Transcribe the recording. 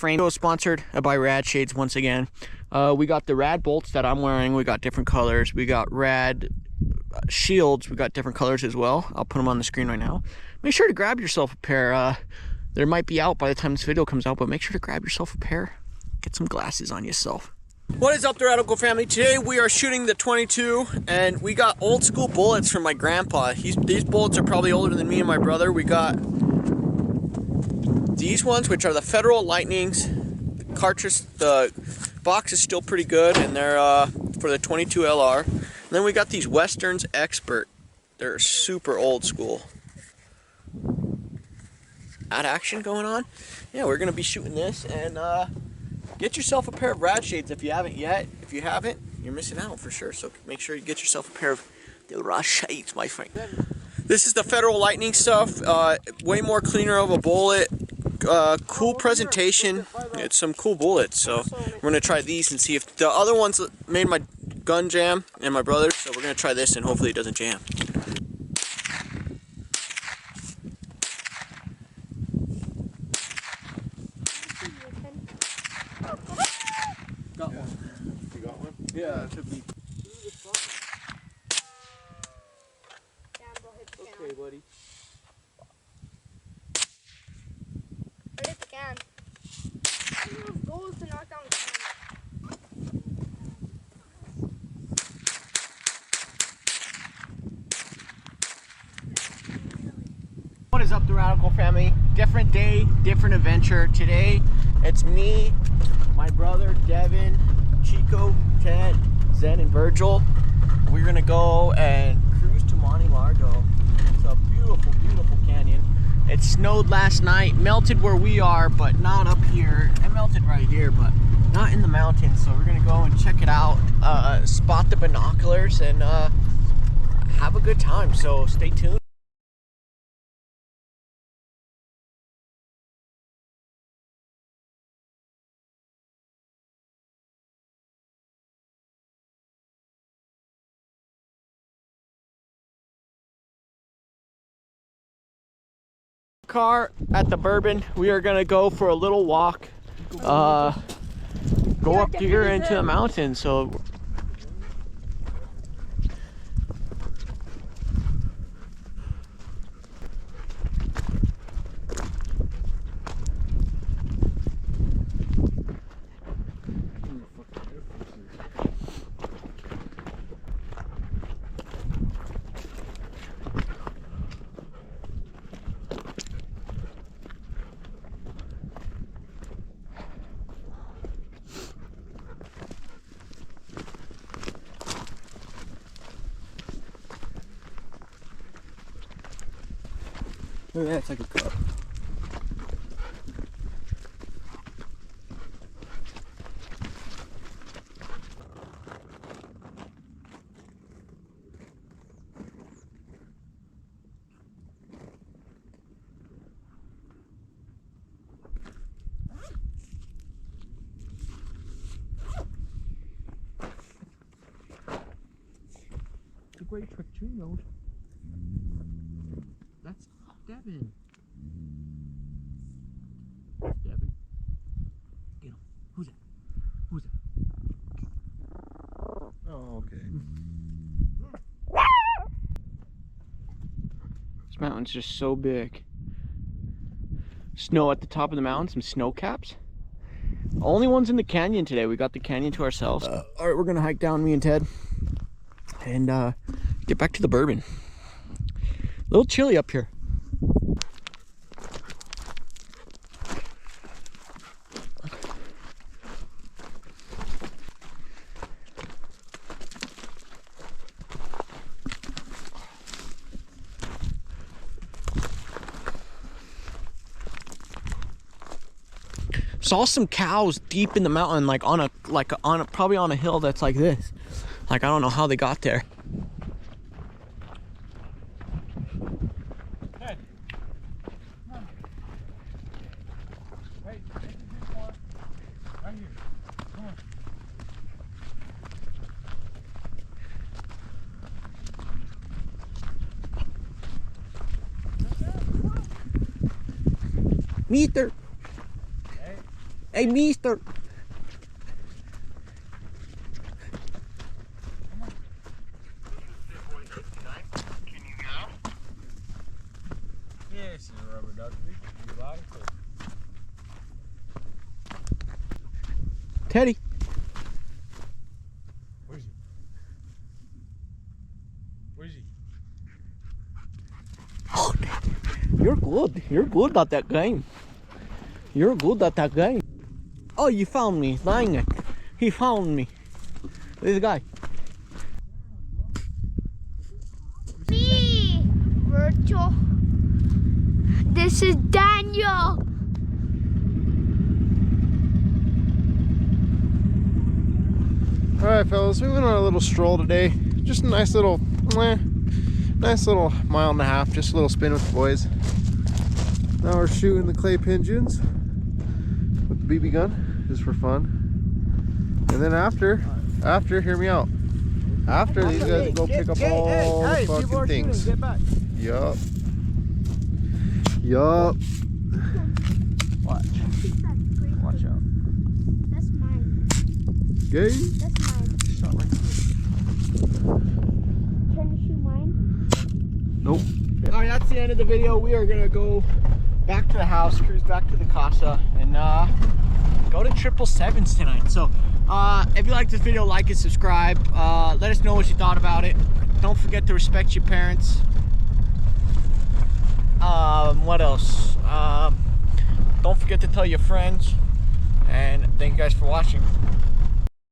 frame. Sponsored by Rad Shadez once again. We got the Rad Boltz that I'm wearing. We got different colors. We got Rad Shieldz. We got different colors as well. I'll put them on the screen right now. Make sure to grab yourself a pair. They might be out by the time this video comes out, but make sure to grab yourself a pair. Get some glasses on yourself. What is up, the Radical family? Today we are shooting the 22, and we got old school bullets from my grandpa. These bullets are probably older than me and my brother. We got these ones, which are the Federal Lightnings. The cartridge, the box is still pretty good, and they're for the 22 LR. And then we got these Westerns Expert. They're super old school. Add action going on. Yeah, we're gonna be shooting this, and get yourself a pair of Rad Shadez if you haven't yet. If you haven't, you're missing out for sure. So make sure you get yourself a pair of the Rad Shadez, my friend. This is the Federal Lightning stuff. Way more cleaner of a bullet. Cool presentation. It's some cool bullets. So we're gonna try these and see if the other ones made my gun jam and my brother's. So we're gonna try this and hopefully it doesn't jam. Got one. You got one? Yeah, it should be. Okay, buddy. I hit the can. Those goals to knock down the can. What is up, the Radical family? Different day, different adventure. Today, it's me, my brother Devin, Chico, Ted, Zen, and Virgil. We're gonna go and cruise to Monte Largo. It's a beautiful, beautiful canyon. It snowed last night, melted where we are, but not up here. It melted right here, but not in the mountains. So we're gonna go and check it out, spot the binoculars, and have a good time. So stay tuned. Car at the Bourbon. We are gonna go for a little walk, go up here into the mountains. So look at that, it's like a cup. It's a great trick too, though. That's Devin. Devin. Get him. Who's that? Who's that? Oh, okay. This mountain's just so big. Snow at the top of the mountain, some snow caps. Only ones in the canyon today. We got the canyon to ourselves. Alright, we're gonna hike down, me and Ted, and get back to the Bourbon. A little chilly up here. Saw some cows deep in the mountain, like probably on a hill that's like this. Like, I don't know how they got there. Hey. Come on. Hey, this is this one. Right here. Come on. Meter. Hey, mister. Yes, it's a rubber duck. You loud and clear. Teddy. Where's he? Where's he? Oh, you're good. You're good at that game. You're good at that game. Oh, you found me. Dang it. He found me. This guy. Me, Virgil. This is Daniel. All right, fellas, we went on a little stroll today. Just a nice little mile and a half, just a little spin with the boys. Now we're shooting the clay pigeons with the BB gun, just for fun. And then after, hear me out. After these guys go pick up all the fucking things. Get back. Yup. Watch. Watch out. That's mine. Gay. That's mine. Shot right Trying to shoot mine. Nope. All right, that's the end of the video. We are gonna go back to the house, cruise back to the casa, and go to 777s tonight. So if you like this video, like and subscribe. Let us know what you thought about it. Don't forget to respect your parents. What else? Don't forget to tell your friends, and thank you guys for watching.